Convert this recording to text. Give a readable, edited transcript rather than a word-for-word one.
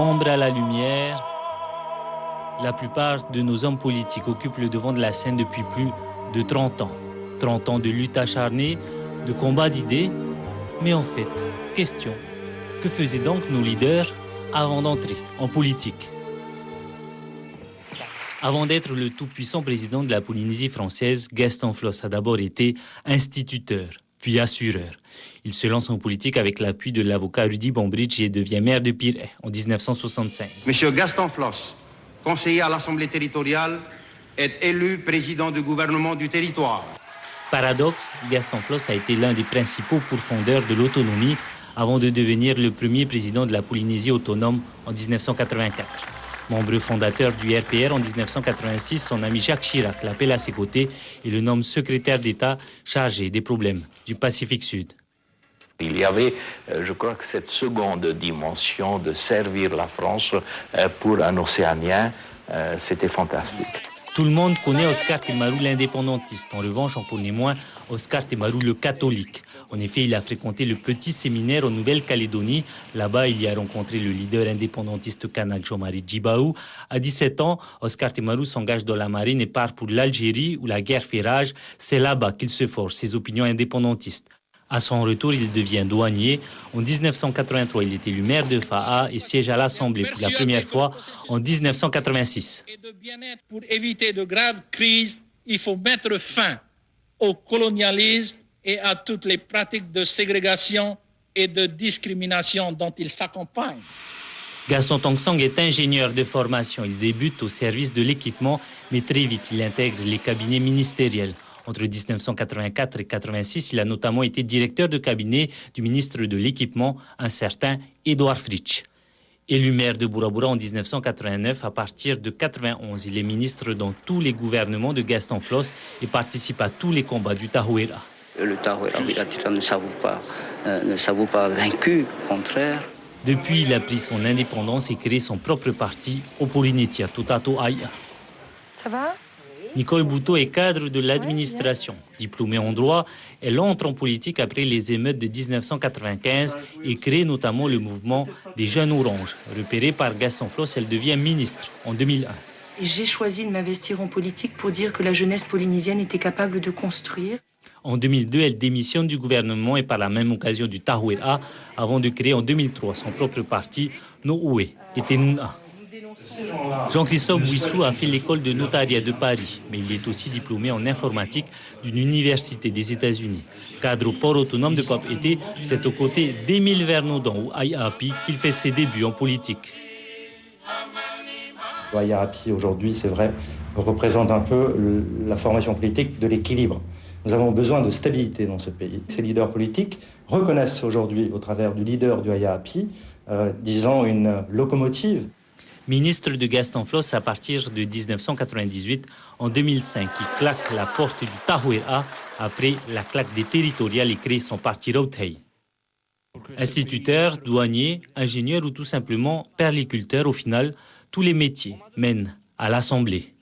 Ombre à la lumière, la plupart de nos hommes politiques occupent le devant de la scène depuis plus de 30 ans. 30 ans de lutte acharnée, de combat d'idées. Mais en fait, question, que faisaient donc nos leaders avant d'entrer en politique? Avant d'être le tout-puissant président de la Polynésie française, Gaston Flosse a d'abord été instituteur, puis assureur. Il se lance en politique avec l'appui de l'avocat Rudy Bombridge et devient maire de Pirée en 1965. Monsieur Gaston Flosse, conseiller à l'Assemblée territoriale, est élu président du gouvernement du territoire. Paradoxe, Gaston Flosse a été l'un des principaux pourfondeurs de l'autonomie avant de devenir le premier président de la Polynésie autonome en 1984. Membre fondateur du RPR en 1986, son ami Jacques Chirac l'appelle à ses côtés et le nomme secrétaire d'État chargé des problèmes du Pacifique Sud. Il y avait, je crois que cette seconde dimension de servir la France pour un Océanien, c'était fantastique. Tout le monde connaît Oscar Temaru l'indépendantiste. En revanche, on connaît moins Oscar Temaru le catholique. En effet, il a fréquenté le petit séminaire en Nouvelle-Calédonie. Là-bas, il y a rencontré le leader indépendantiste kanak Jomari Djibaou. À 17 ans, Oscar Temaru s'engage dans la marine et part pour l'Algérie où la guerre fait rage. C'est là-bas qu'il se forge ses opinions indépendantistes. À son retour, il devient douanier. En 1983, il est élu maire de Fa'a et siège à l'Assemblée pour la première fois en 1986. Pour éviter de graves crises, il faut mettre fin au colonialisme et à toutes les pratiques de ségrégation et de discrimination dont il s'accompagne. Gaston Tongsang est ingénieur de formation. Il débute au service de l'équipement, mais très vite, il intègre les cabinets ministériels. Entre 1984 et 1986, il a notamment été directeur de cabinet du ministre de l'Équipement, un certain Édouard Fritsch. Élu maire de Burabura en 1989, à partir de 1991, il est ministre dans tous les gouvernements de Gaston Flosse et participe à tous les combats du Tahuera. Le Tahuera ne s'avoue pas vaincu, au contraire. Depuis, il a pris son indépendance et créé son propre parti, Oporinetia Tutato Aya. Ça va? Nicole Bouteau est cadre de l'administration. Diplômée en droit, elle entre en politique après les émeutes de 1995 et crée notamment le mouvement des Jeunes Oranges. Repérée par Gaston Flosse, elle devient ministre en 2001. J'ai choisi de m'investir en politique pour dire que la jeunesse polynésienne était capable de construire. En 2002, elle démissionne du gouvernement et par la même occasion du Tahuera avant de créer en 2003 son propre parti, No'Oe et Tenuna. Jean-Christophe Bouissou a fait l'école de notariat de Paris, mais il est aussi diplômé en informatique d'une université des États-Unis. Cadre au port autonome de Papeete, c'est aux côtés d'Émile Vernodon ou Aiapi qu'il fait ses débuts en politique. Aiapi, aujourd'hui, c'est vrai, représente un peu la formation politique de l'équilibre. Nous avons besoin de stabilité dans ce pays. Ces leaders politiques reconnaissent aujourd'hui, au travers du leader du Aiapi, disons une locomotive. Ministre de Gaston Flosse à partir de 1998, en 2005, il claque la porte du Tahuera après la claque des territoriales et crée son parti Rothei. Instituteur, douanier, ingénieur ou tout simplement perliculteur, au final, tous les métiers mènent à l'Assemblée.